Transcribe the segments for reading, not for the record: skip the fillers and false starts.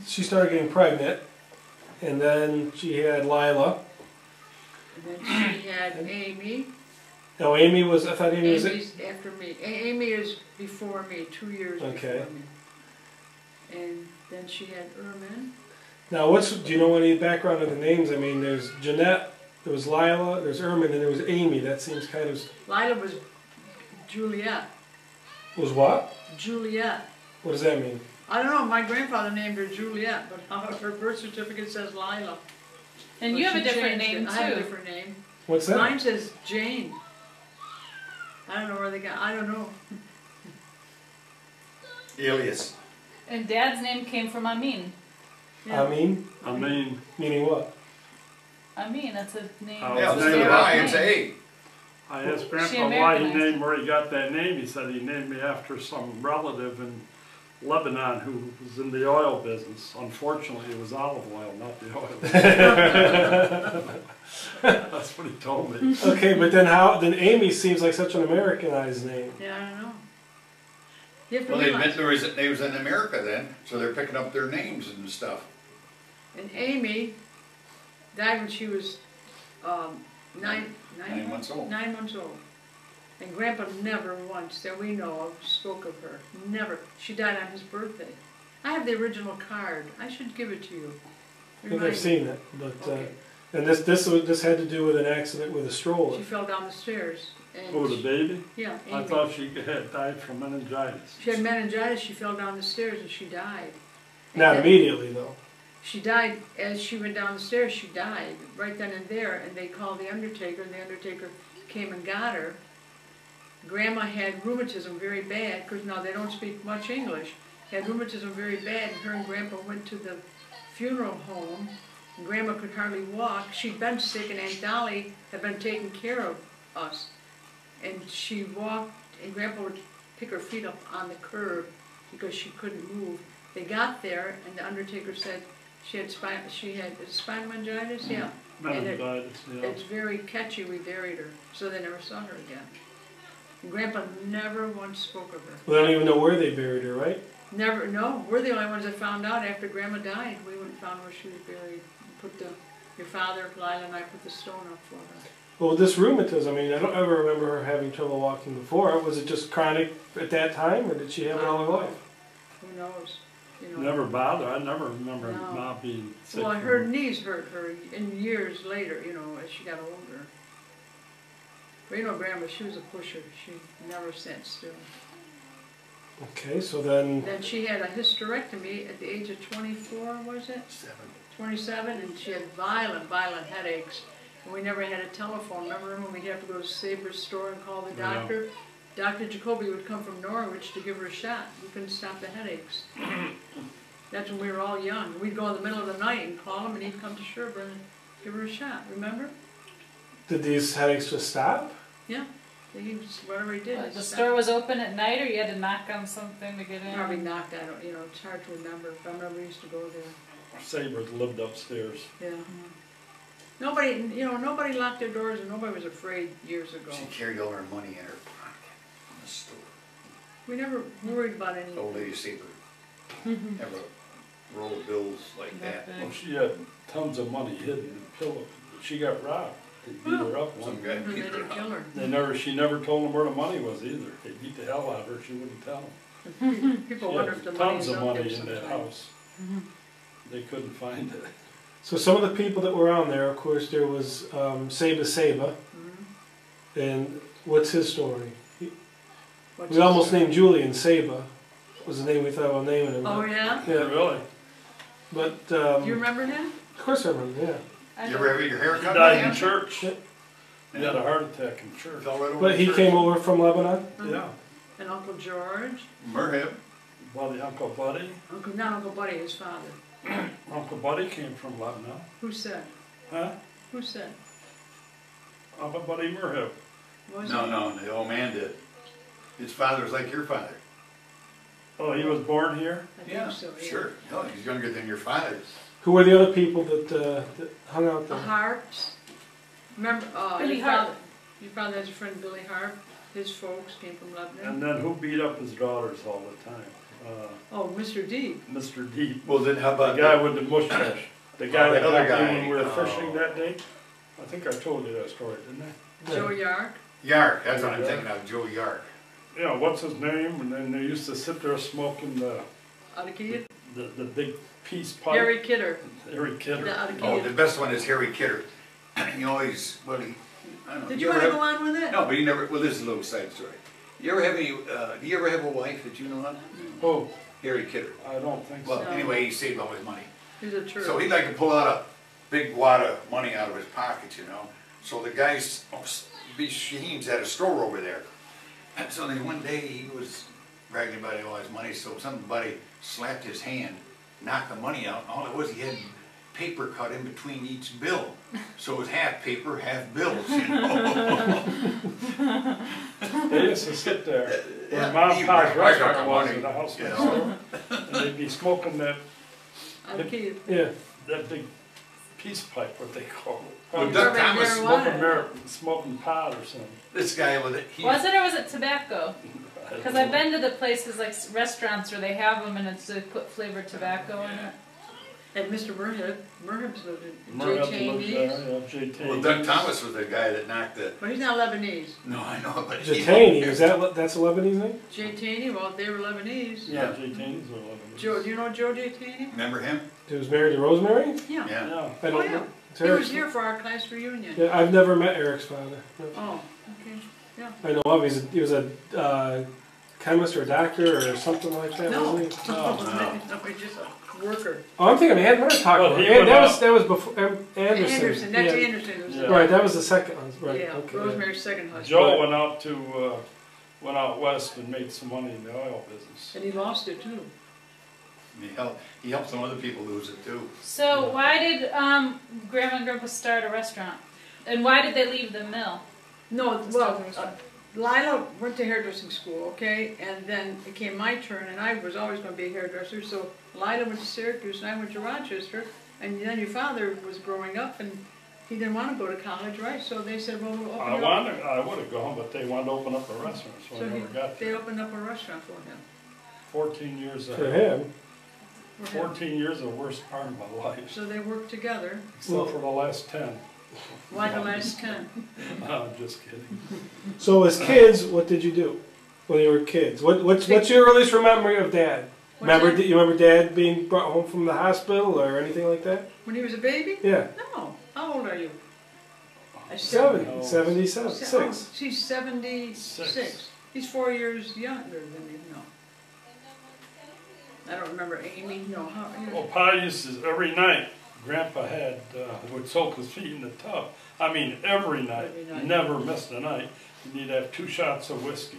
she started getting pregnant, and then she had Lila. And then she had Amy. No, Amy was, I thought Amy was... Amy's after me. Amy is before me, 2 years before me. And then she had Irmin. Now, do you know any background of the names? I mean, there's Jeanette, there was Lila, there's Irmin, and there was Amy. That seems kind of... Lila was Juliette. Was what? Juliette. What does that mean? I don't know. My grandfather named her Juliette, but her birth certificate says Lila. And you have a different name, too. I have a different name. What's that? Mine says Jane. I don't know where they got... I don't know. Alias. And Dad's name came from Amin. Yeah. Amin? Amin. Meaning what? Amin, that's a name. Yeah, instead of I, it's A. I asked Grandpa why he named, where he got that name. He said he named me after some relative in Lebanon who was in the oil business. Unfortunately, it was olive oil, not the oil. That's what he told me. Okay, but then then Amy seems like such an Americanized name. Yeah, I don't know. Well, they admit they was in America then, so they're picking up their names and stuff. And Amy died when she was 9 months old. 9 months old. And Grandpa never once, that we know of, spoke of her. Never. She died on his birthday. I have the original card. I should give it to you. I think I've seen it, but okay. And this had to do with an accident with a stroller. She fell down the stairs. And Oh, the baby? Yeah, Amy. I thought she had died from meningitis. She had meningitis. She fell down the stairs and she died. And Not immediately, though. She died as she went down the stairs. She died right then and there. And they called the undertaker, and the undertaker came and got her. Grandma had rheumatism very bad, because now they don't speak much English. Had rheumatism very bad, and her and Grandpa went to the funeral home. And Grandma could hardly walk. She'd been sick, and Aunt Dolly had been taking care of us. And she walked, and Grandpa would pick her feet up on the curb because she couldn't move. They got there, and the undertaker said she had spinal meningitis, yeah. Meningitis, yeah. It's very catchy. We buried her, so they never saw her again. And Grandpa never once spoke of her. We don't even know where they buried her, right? Never. No, we're the only ones that found out after Grandma died. We went and found where she was buried. Your father, Lila, and I put the stone up for her. Well, this rheumatism, I mean, I don't ever remember her having trouble walking before. Was it just chronic at that time, or did she have it all her life? Who knows? You know, Never bothered. I never remember Mom being sick. Well, her knees hurt her in years later, you know, as she got older. But you know, Grandma, she was a pusher. She never sat still. Okay, so then... Then she had a hysterectomy at the age of 24, was it? 27, and she had violent headaches. And we never had a telephone. Remember when we'd have to go to Saber's store and call the doctor? Yeah. Dr. Jacoby would come from Norwich to give her a shot. We couldn't stop the headaches. That's when we were all young. We'd go in the middle of the night and call him, and he'd come to Sherburne and give her a shot. Remember? Did these headaches just stop? Yeah. Whatever he did. The store was open at night, or you had to knock on something to get in? Probably knocked. I don't. You know, it's hard to remember. But I remember we used to go there. Sabers lived upstairs. Yeah. Nobody, you know, nobody locked their doors, and nobody was afraid years ago. She carried all her money in her pocket in the store. We never worried about anything. Old lady Saber. Never roll of bills like that. Well, she had tons of money hidden in the pillow. She got robbed. They beat her up one guy They didn't kill her. She never told them where the money was either. They beat the hell out of her. She wouldn't tell them. People She wonder had if the money tons is of up money there in that sometime. house. They couldn't find it. So some of the people that were on there, of course, there was Saba. And what's his story? We almost named Julian Saba. Was the name we thought about naming him. Oh, yeah? Yeah. Really? But... Do you remember him? Of course I remember, yeah. You ever have your hair He cut? died in church. He had a heart attack in church. But he came over from Lebanon? Yeah. And Uncle George? Merhab. Buddy, Uncle Buddy. Not Uncle Buddy, his father. Uncle Buddy came from Lebanon. Who said? Huh? Who said? Uncle Buddy Merhab. No, the old man did. His father was like your father. Oh, he was born here? I think so, yeah. Sure. No, he's younger than your father. Who were the other people that hung out The there? Harps. Remember, Billy your Harp. father, your father has a friend, Billy Harp. His folks came from Lebanon. And then who beat up his daughters all the time? Oh, Mr. Deep. Mr. Deep. Well, then how The about guy with the mustache. The guy the that other got me guy. when we were Oh. fishing that day. I think I told you that story, didn't I? Joe Yark. Yark? That's what I'm thinking of, Joe Yark. Yeah, what's his name? And then they used to sit there smoking the big peace pipe. Harry Kidder. Harry Kidder. Oh, the best one is Harry Kidder. He always, I don't know. Did you want to go on with it? No, but he never, well, this is a little side story. You ever have any, do you ever have a wife that you know of? Oh, Harry Kidder. I don't think Well, so. anyway, he saved all his money. He's a church. So he'd like to pull out a big wad of money out of his pocket, you know. So the guy's, Shaheen's had a store over there. And so then one day he was bragging about all his money, so somebody slapped his hand, knocked the money out, and all it was, he had paper cut in between each bill. So it was half paper, half bills, you know. They used to sit there where Yeah, Mom he and Pa's bragged restaurant about was money, in the house you next know. door. And they'd be smoking that Yeah. big peace pipe, what they call it. Well, Probably Doug Thomas, marijuana. smoking pot or something. this guy with it, he, Was it or was it tobacco? Because I've been to the places like restaurants where they have them and it's they put flavored tobacco in it. And Mr. Merhib's lived in Merhab J. lived Cheney's. there, yeah, J. well, Taney's. Doug Thomas was the guy that knocked the, But he's not Lebanese. no, I know, but he. Jatani, is that's a Lebanese name? J. Taney, well, they were Lebanese. Yeah, J. Taney's were Lebanese. Joe, do you know Joe J. Taney? Remember him? He was married to Rosemary? Yeah. Yeah. Yeah. I don't Oh, yeah. know. It's He was Eric's- here for our class reunion. Yeah, I've never met Eric's father. No. Oh, okay. Yeah. I know of. He was a chemist or a doctor or something like that, No. wasn't he? No, no. he's just a worker. Oh, I'm thinking of what are you talking Well, about? he And went that was before Anderson. Anderson, that's Yeah. Anderson. Was Yeah. the- Right, that was the second one. Right. Yeah, Okay. Rosemary's second husband. Joe went out west and made some money in the oil business. And he lost it too. He helped some other people lose it too. So why did Grandma and Grandpa start a restaurant? And why did they leave the mill? No, Start well, the restaurant. Lila went to hairdressing school, okay, and then it came my turn, and I was always going to be a hairdresser, so Lila went to Syracuse, and I went to Rochester, and then your father was growing up, and he didn't want to go to college, right, so they said, well, we'll open up. I would have gone, but they wanted to open up a restaurant, so I So never got they there. opened up a restaurant for him. 14 years For ahead. him. 14 years the worst part of my life, So they worked together, except for the last 10. why the last 10? I'm just kidding. So as kids, what did you do when you were kids? What's your earliest memory of Dad? What's that? You remember Dad being brought home from the hospital or anything like that? When he was a baby? Yeah. No. How old are you? 77, Oh, 6. she's 76. He's 4 years younger than me, no. I don't remember Amy, no. How, Well, Pa used to, every night, Grandpa had, would soak his feet in the tub. I mean, every night. Every night. Never missed a night. And he'd have 2 shots of whiskey.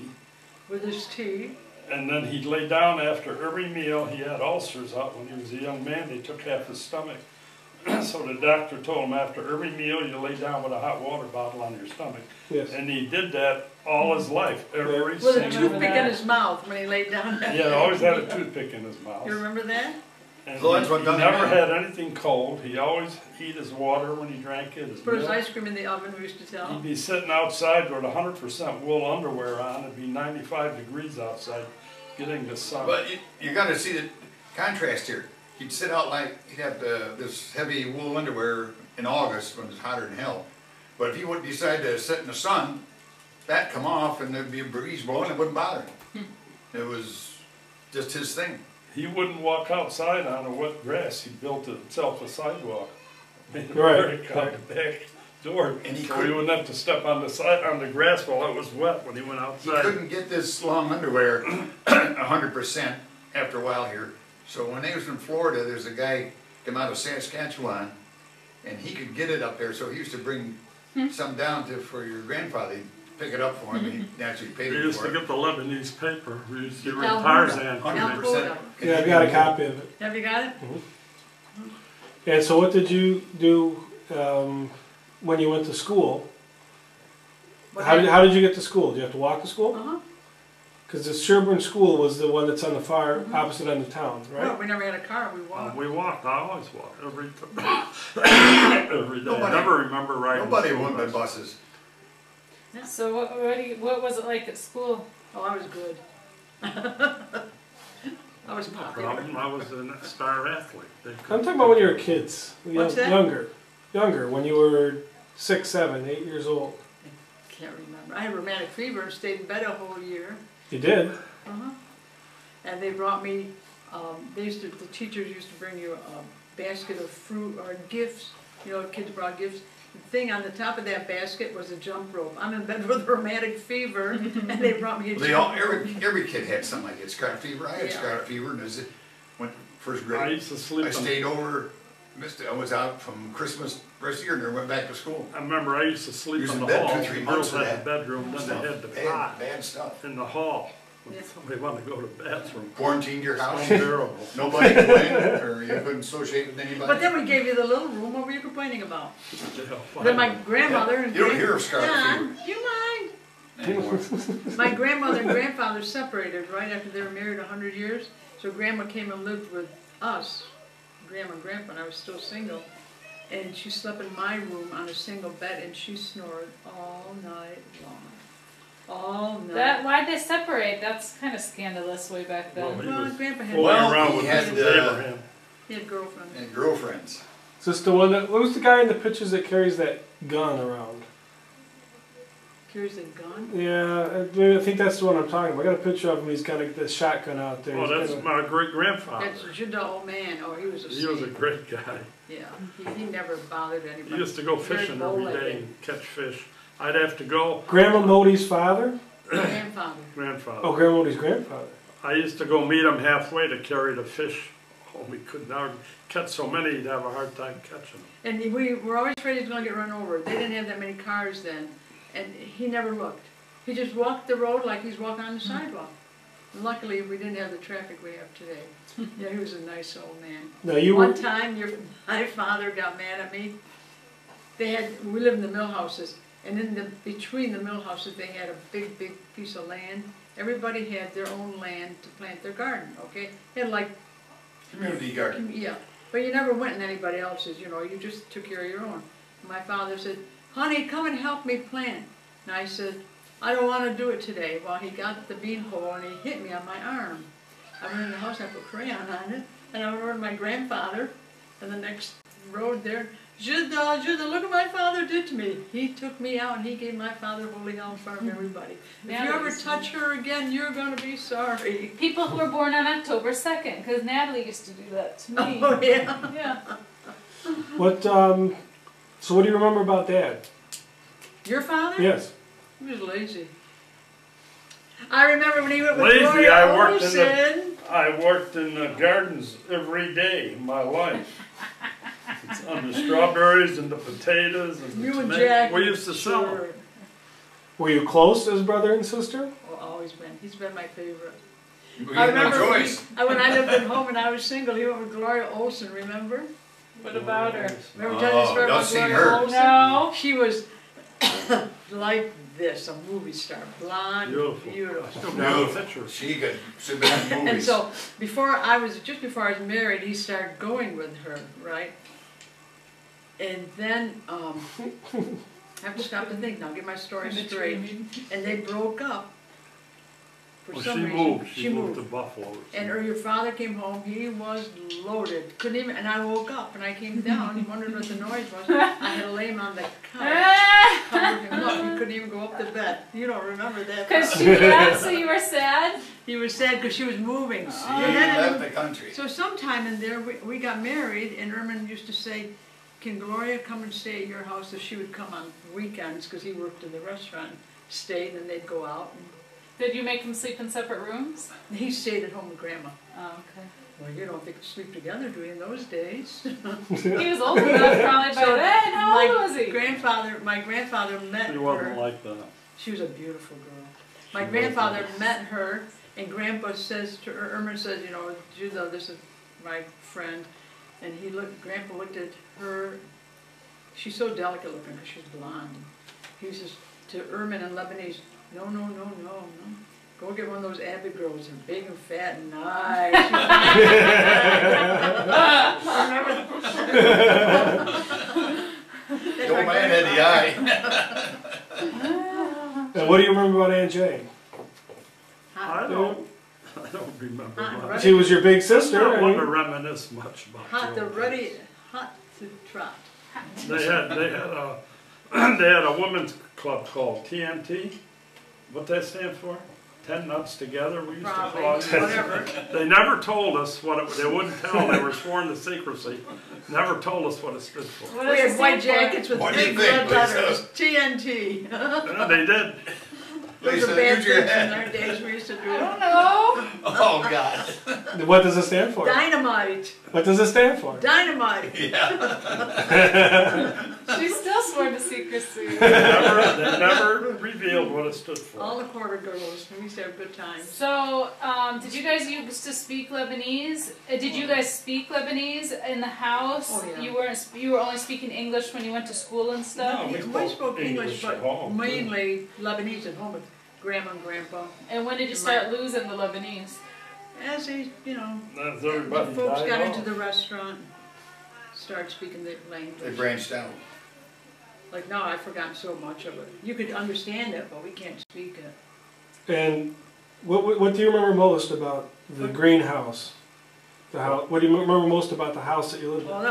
with his tea. And then he'd lay down after every meal. He had ulcers out when he was a young man. They took half his stomach. So the doctor told him after every meal you lay down with a hot water bottle on your stomach. Yes. And he did that all his life, every With a single toothpick in day. his mouth when he laid down. He had always had a toothpick in his mouth. You remember that? And So that's what he done never it. had anything cold. He always heat his water when he drank it. His Put his milk. ice cream in the oven, we used to tell He'd him. be sitting outside with 100% wool underwear on. It'd be 95 degrees outside, getting the sun. But you got to see the contrast here. He'd sit out like, he'd have this heavy wool underwear in August when it's hotter than hell. But if he would decide to sit in the sun, that'd come off and there'd be a breeze blowing, it wouldn't bother him. It was just his thing. He wouldn't walk outside on a wet grass. He built himself a sidewalk. Made a Right, brick on the back door, And he so he couldn't- wouldn't have to step on the grass while it was wet when he went He outside. couldn't get this long underwear 100% after a while here. So when they was in Florida, there's a guy come out of Saskatchewan, and he could get it up there. So he used to bring some down for your grandfather. He'd pick it up for him. He naturally paid We him used for to it. get the Lebanese paper. We used to read Al Tarzan. Huda. Al Huda. Yeah, I've got a copy of it. Have you got it? And so what did you do when you went to school? How did you get to school? Did you have to walk to school? Uh-huh. Because the Sherburne school was the one that's on the far opposite end of town, Well, right? we never had a car, we walked. We walked. I always walked every every day. I Nobody- never remember riding. Nobody school went by bus. buses. So what was it like at school? Oh, I was good. I was No popular. problem, I was a star athlete. I'm talking about when you were kids. What's that? Younger, when you were 6, 7, 8 years old. Can't remember. I had rheumatic fever and stayed in bed a whole year. You did? Uh-huh. And they brought me, the teachers used to bring you a basket of fruit or gifts. You know, kids brought gifts. The thing on the top of that basket was a jump rope. I'm in bed with rheumatic fever, and they brought me a jump rope. Every kid had something like that. Scarlet fever. I had Yeah. scarlet fever, and went first I grade. used to sleep I stayed over. I was out from Christmas rest of the year, and then went back to school. I remember I used to sleep Used in to the bed hall. 2-3 The months girls of had the that. bedroom, then they had the Bad, pot bad stuff. in the hall. When Yeah. somebody wanted to go to the bathroom. Quarantined your house. Unbearable. Nobody could go in, or you couldn't associate with anybody. But then we gave you the little room. What were you complaining about? Yeah, Then my finally. grandmother and You don't hear of scarlet Don, fever you mind? anymore. My grandmother and grandfather separated right after they were married 100 years. So grandma came and lived with us, grandma and grandpa, and I was still single. And she slept in my room on a single bed, and she snored all night long. All night. Why'd they separate? That's kind of scandalous way back then. Well, he Well, was grandpa had, fooling Well, around he with had, Mrs. Abraham. he had girlfriends. And girlfriends. Is this the one that, what was the guy in the pictures that carries that gun around? Carries a gun. Yeah, I think that's the one I'm talking about. I got a picture of him, he's got the shotgun out there. Oh, He's that's kinda- my great-grandfather. That's Judah, old man. Oh, he was a He was a saint. great guy. Yeah, he never bothered He anybody. used to go Very fishing every day bow-legged. and catch fish. I'd have to go, Grandma Mody's father? Grandfather. grandfather. Oh, Grandma Mody's grandfather. I used to go meet him halfway to carry the fish. Oh, we could never catch so many, he'd have a hard time catching them. And we were always afraid he was going to get run over. They didn't have that many cars then, and he never looked. He just walked the road like he's walking on the sidewalk. And luckily, we didn't have the traffic we have today. Yeah, he was a nice old man. No, you One were, time, my father got mad at me. We lived in the mill houses, and between the mill houses, they had a big, big piece of land. Everybody had their own land to plant their garden, okay? They had like, Community garden. yeah, but you never went in anybody else's, you know, you just took care of your own. My father said, honey, come and help me plant. And I said, I don't want to do it today. Well, he got the bean pole and he hit me on my arm. I went in the house, I put crayon on it, and I went over to my grandfather, and the next road there, Judah, look what my father did to me. He took me out and he gave my father holy hell in front of everybody. If you ever touch her again, you're going to be sorry. People who were born on October 2nd, because Natalie used to do that to me. Oh, yeah. Yeah. what, so what do you remember about Dad? Your father? Yes. He was lazy. I remember when he went with Lazy, Gloria I worked Olsen. I worked in the gardens every day of my life. On the strawberries and the potatoes and the You and tomatoes. Jack. We used to sell them. Sure. Were you close as brother and sister? Oh, always been. He's been my favorite. We I had no remember choice. when I lived at home and I was single, he went with Gloria Olsen, remember? What about her? Remember telling the story don't about see Gloria her. Olsen? No. She was like this, a movie star. Blonde, Beautiful. beautiful. Still got the picture. She could sit behind movies. And so, just before I was married, he started going with her, right? And then, I have to stop and think now, get my story straight. And they broke up. For Well, some she reason. moved. She moved to Buffalo. And your father came home, he was loaded. Couldn't even, and I woke up and I came down, he wondered what the noise was. I had to lay him on the couch, covered him up, he couldn't even go up to bed. You don't remember that. Because so you were sad? He was sad because she was moving. She And then left the country. so sometime in there, we got married, and Irmin used to say, can Gloria come and stay at your house? So she would come on weekends, because he worked in the restaurant, stayed, and they'd go out. Did you make them sleep in separate rooms? And he stayed at home with Grandma. Oh, okay. Well, you don't think to sleep together, do you, in those days? He was old enough probably by So, then. How old was he? My grandfather met She wasn't her. like that. She was a beautiful girl. My She grandfather was. met her, and Grandpa says to her, Irmin says, you know, Judah, this is my friend. And Grandpa looked at her. She's so delicate looking because she's blonde. He says to Irmin in Lebanese, no. Go get one of those Abbott girls. They're big and fat and nice. The old man had the eye. And what do you remember about Aunt Jane? I don't. don't remember Hot and much. ready. She was your big I sister. don't I want mean, to reminisce much about Hot the to old ready, days. hot to trot. They had a women's club called TNT. What that stand for? 10 nuts together. We used Probably, to call it. whatever. They never told us what it. They wouldn't tell. They were sworn to secrecy. Never told us what it stood for. What We does it had white stand for? jackets with What do you big think, red Lisa? letters, TNT. Yeah, they did. Those Lisa, are bad use your things in head. our days we used to I do. don't know. Oh, God. what does it stand for? Dynamite, What does it stand for? dynamite. She's still sworn to secrecy. They never revealed what it stood for. All the quarter girls, we used to have good times. So, did you guys used to speak Lebanese? Did you guys speak Lebanese in the house? Oh, yeah. You were only speaking English when you went to school and stuff? No, We spoke English, at but home, too. mainly Lebanese at home with Grandma and Grandpa. And when did you start losing the Lebanese? As they, As the everybody folks died got off. into the restaurant, started speaking the They language. branched out. Like now, I've forgotten so much of it. You could understand it, but we can't speak it. And what do you remember most about the greenhouse? The house. What do you remember most about the house that you lived in? Well,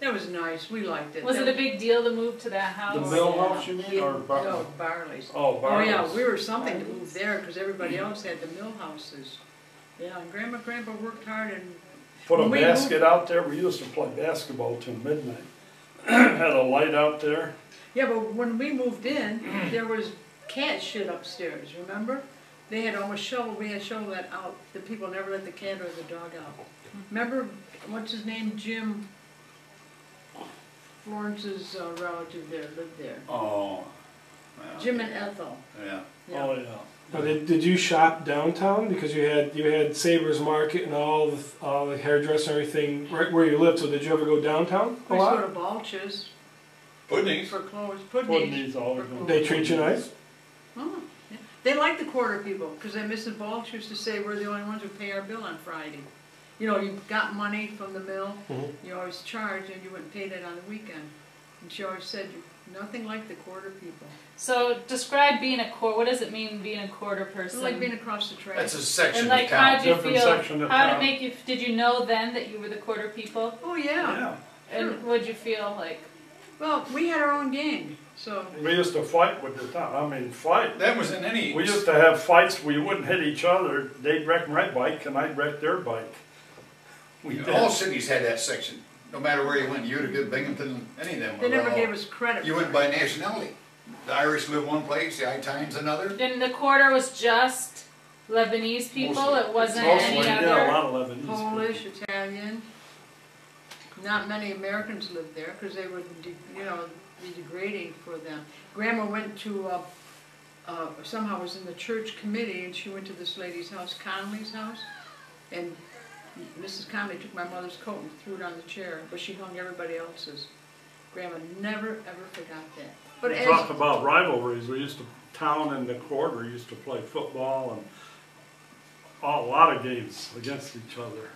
that was nice. We liked it. Was it a big deal to move to that house? The mill house, you mean, or No, Barley's. Oh, Oh Barley's. yeah, we were something to move there because everybody else had the mill houses. Yeah, and Grandpa worked hard and Put a when we basket out there. We used to play basketball till midnight. Had a light out there. yeah, but when we moved in, there was cat shit upstairs. Remember? They had almost shoveled. We had shoveled that out. The people never let the cat or the dog out. Remember what's his name? Jim. Florence's relative there lived there. Oh. Well, Jim and Ethel. Yeah. Yeah. Oh yeah. Now, did you shop downtown because you had Saber's Market and all the hairdresser and everything right where you lived? So did you ever go downtown a We lot? sort of Balches Puddings. for clothes. Putting Puddings. these all for over. clothes. They treat you nice. Oh, yeah. They like the quarter people because Mrs. Balch used to say we're the only ones who pay our bill on Friday. You know, you got money from the mill, you always charged and you wouldn't pay that on the weekend. And she always said, nothing like the quarter people. So, describe being a quarter. What does it mean being a quarter It's person? like being across the track. That's a section And like, of how town. did you Different feel? section of How did it town. make you? Did you know then that you were the quarter people? Oh yeah. Yeah. And what did you feel like? Well, we had our own gang, so. We used to fight with the town. I mean, fight. That was in any. We used to have fights. We wouldn't hit each other. They'd wreck my bike, and I'd wreck their bike. We did. All cities had that section. No matter where you went, Utica, Binghamton, any of them. They were never all- gave us credit. You for went it. by nationality. The Irish lived one place, the Italians another. And the quarter was just Lebanese people. Mostly. It wasn't Mostly, any yeah, a other. lot of Lebanese. Polish, Italian. Not many Americans lived there because they would, be degrading for them. Grandma went to, somehow was in the church committee and she went to this lady's house, Conley's house, and Mrs. Conley took my mother's coat and threw it on the chair, but she hung everybody else's. Grandma never ever forgot that. But We as talked about rivalries. We used to, town and the quarter used to play football and a lot of games against each other.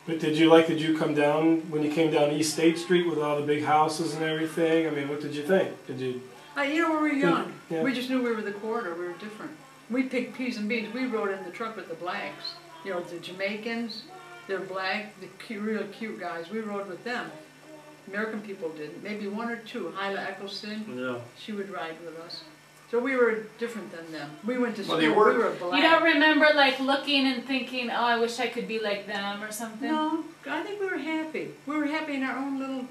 But did you come down when you came down East State Street with all the big houses and everything? I mean, what did you think? Did you? we were young. Yeah. We just knew we were the quarter. We were different. We picked peas and beans. We rode in the truck with the blacks. You know, the Jamaicans, they're black, the real cute guys. We rode with them. American people didn't. Maybe one or two. Hyla Eccleston, Yeah. she would ride with us. So we were different than them. We went to school. Well, they We were- were black. You don't remember like looking and thinking, oh, I wish I could be like them or something? No, I think we were happy. We were happy in our own little.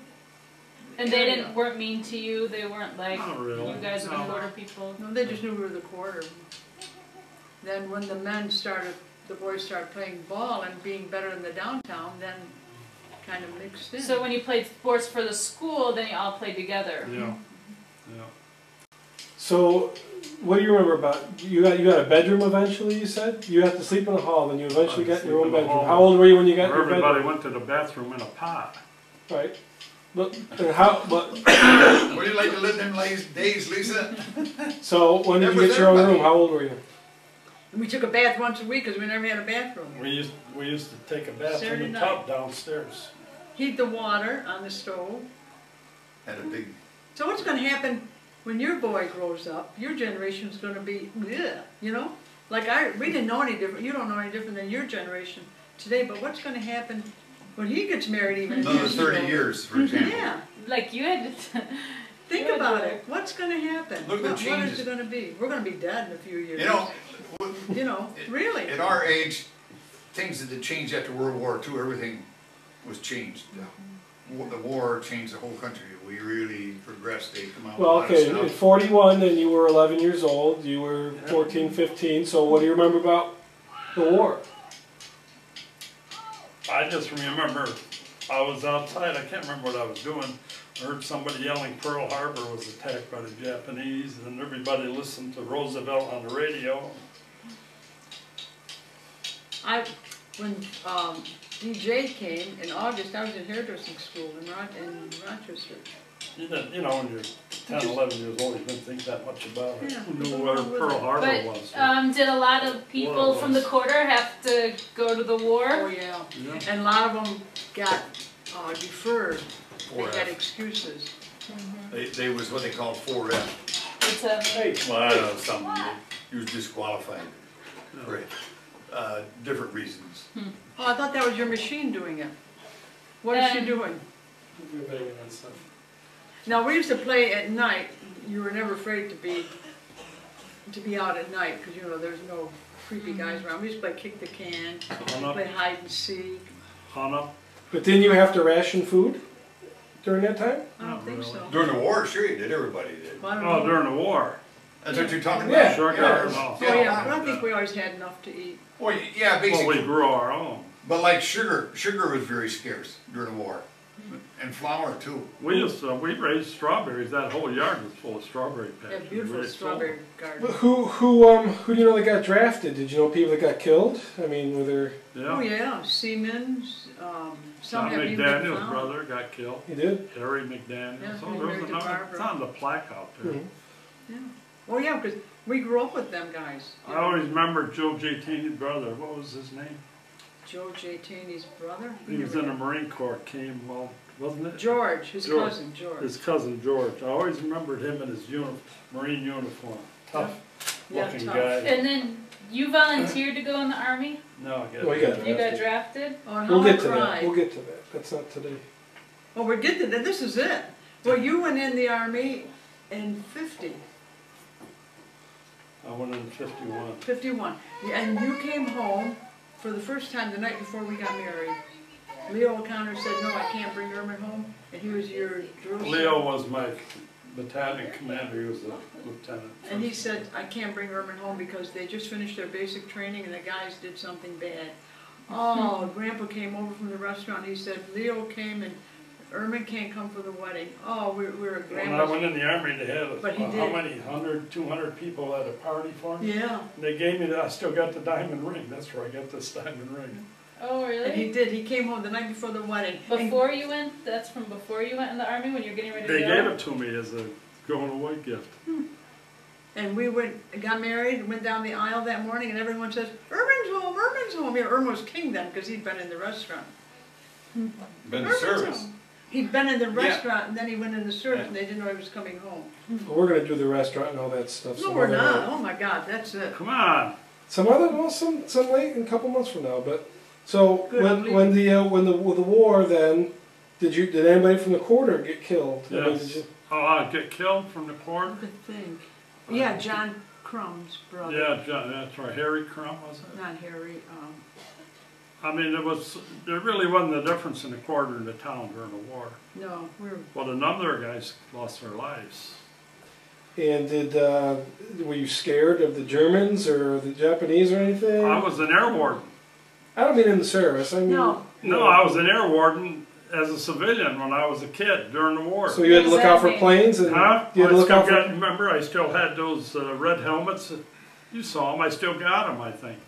And they area. weren't mean to you. They weren't like Not really. you guys are the No. quarter people. No, they just knew we were the quarter. Then when the boys started playing ball and being better in the downtown, then kind of mixed in. So when you played sports for the school, then you all played together. Yeah. Yeah. So, what do you remember about you got a bedroom eventually? You said you had to sleep in a hall, then you eventually got your own Sleep in a bedroom. hall. How old were you when you got Where your bedroom? everybody went to the bathroom in a pot. Right. But and how? But Would you like to live them days, Lisa? so when did That you was get your own everybody. room? How old were you? We took a bath once a week because we never had a bathroom. We used to take a bath Saturday in the night. tub downstairs. Heat the water on the stove. Had a big. So what's going to happen when your boy grows up? Your generation's going to be, bleh, you know? Like we didn't know any different, you don't know any different than your generation today, but what's gonna happen when he gets married even? Another 30 years, for example. Yeah, Like you had to. think about it, what's gonna happen? Look at the What is changes. it gonna be? We're gonna be dead in a few years. You know, Really. at our age, things that changed after World War II, everything was changed. The war changed the whole country. We really progressed. They come out with a Well, lot of okay, stuff. at 41, and you were 11 years old, you were 14, 15, so what do you remember about the war? I just remember I was outside, I can't remember what I was doing. I heard somebody yelling Pearl Harbor was attacked by the Japanese, and everybody listened to Roosevelt on the radio. When DJ came in August, I was in hairdressing school in Rochester. You know, when you're 10, 11 years old, you didn't think that much about it. Yeah. Who knew where Pearl Harbor But was? did a lot of people from the quarter have to go to the Oh, war? yeah. Yeah. And a lot of them got deferred. They 4F. had excuses. They was what they called 4F. It's a, Hey, Well, I don't know, something, you was disqualified for it. Different reasons. Oh, I thought that was your machine doing it. What is she doing? you're banging on stuff. Now, we used to play at night. You were never afraid to be out at night because, you know, there's no creepy guys around. We used to play kick the can, play hide and seek. Hana. But didn't you have to ration food during that time? I don't think so. During the war, sure you did, everybody did. Well, I don't Oh, know. during the war. That's what you're talking Yeah, about? Sure, yeah. Oh, yeah, but I think we always had enough to eat. Well, yeah, Well, we basically. grew our own. But like sugar was very scarce during the war. And flour too. We raised strawberries. That whole yard was full of strawberry Had patches. beautiful We raised strawberry But garden. who do you know that got drafted? Did you know people that got killed? I mean, were there? Yeah. Oh, yeah, Siemens, some John have even been McDaniel's found. brother got killed. You did? Harry McDaniel. Yeah, So he there was married to another. Barbara. It's on the plaque out there. Mhm. Yeah. Oh, yeah, because we grew up with them guys. I always remember Joe J. Taney's brother. What was his name? Joe J. Taney's brother. He was in the Marine Corps. Came, well, wasn't it? George, his George. cousin, George. His cousin George. I always remembered him in his Marine uniform. Tough Yeah, looking tough. guy. and then you volunteered to go in the army? No, I Well, yeah. You got drafted? Oh, and We'll how I get to that. cried. We'll get to that. That's not today. Well, we're getting to that. This is it. Well, you went in the Army in 50, I went in 51. 51. And you came home for the first time the night before we got married. Leo O'Connor said, no, I can't bring Irmin home. And he was your drill sergeant. Leo was my battalion commander. He was a lieutenant. And he said, I can't bring Irmin home because they just finished their basic training and the guys did something bad. Oh, Grandpa came over from the restaurant. He said, Leo came and Irmin can't come for the wedding. Oh, we're at When I Grandpa's. went in the army, they had But he how did. many 100, 200 people at a party for me. Yeah, And they gave me that. I still got the diamond ring. That's where I got this diamond ring. Oh, and really? he did. He came home the night before the wedding. And- Before you went? That's from before you went in the army when you're getting ready to They go? gave it to me as a going away gift. And we got married and went down the aisle that morning and everyone says, Irmin's home, Irmin's home. Yeah, Irmin was king then because he'd been in the restaurant. Been in Irmin's service. home. He'd been in the restaurant and then he went in the service and they didn't know he was coming home. Well, we're gonna do the restaurant and all that stuff. No, some we're other not. night. Oh my God, that's it. Come on. Some other, well, some late in a couple months from now. But so Good, I'm when the war then, did anybody from the quarter get killed? I mean, Yes. did you? Oh, I get killed from the corn? I think. Yeah, John Crumb's brother. Yeah, John, that's right. Harry Crumb, was it? Not Harry. I mean, there really wasn't a difference in the quarter and the town during the war. No, But a number of guys lost their lives. And were you scared of the Germans or the Japanese or anything? I was an air warden. I don't mean in the service. I mean, No. No, I was an air warden as a civilian when I was a kid during the war. So you had to look out for planes and Huh? you had to I look still out for. remember, I still had those red helmets. You saw them. I still got them, I think.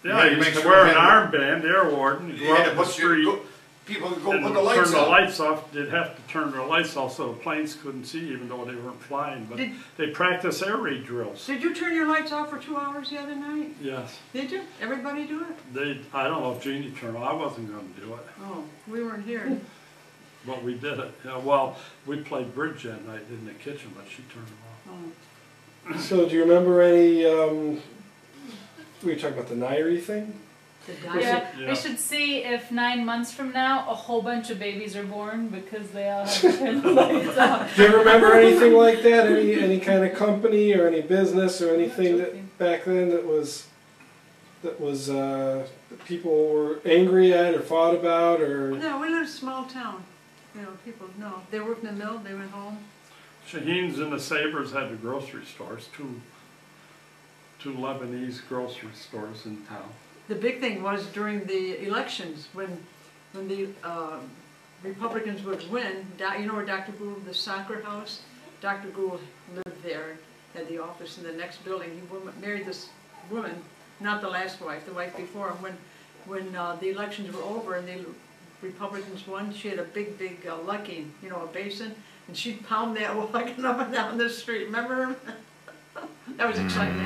Yeah, Yeah, I you used make to sure wear you an had armband, air warden. You You go had out to in the put street. people would go and put the lights turn the on. lights off. They'd have to turn their lights off so the planes couldn't see, even though they weren't flying. But they practice air raid drills. Did you turn your lights off for 2 hours the other night? Yes, Did you? Everybody do it? I don't know if Jeannie turned. I wasn't going to do it, Oh, we weren't here. but we did it. Yeah, well, we played bridge that night in the kitchen, but she turned them off. Oh. So do you remember any We were talking about the Nairi thing? Yeah, Yeah. we should see if 9 months from now a whole bunch of babies are born because they all have the lights off. Do you remember anything like that? Any kind of company or any business or anything that back then that was that people were angry at or fought about or? No, we live in a small town. You know, people, no. They worked in the mill, they went home. Shaheen's and the Sabres had the grocery stores, two Lebanese grocery stores in town. The big thing was during the elections when the Republicans would win. You know where Dr. Gould, the soccer house? Dr. Gould lived there, had the office in the next building. He married this woman, not the last wife, the wife before him. When the elections were over and the Republicans won, she had a big lucking, you know, a basin, and she'd pound that walking up and down the street. Remember her? That was exciting.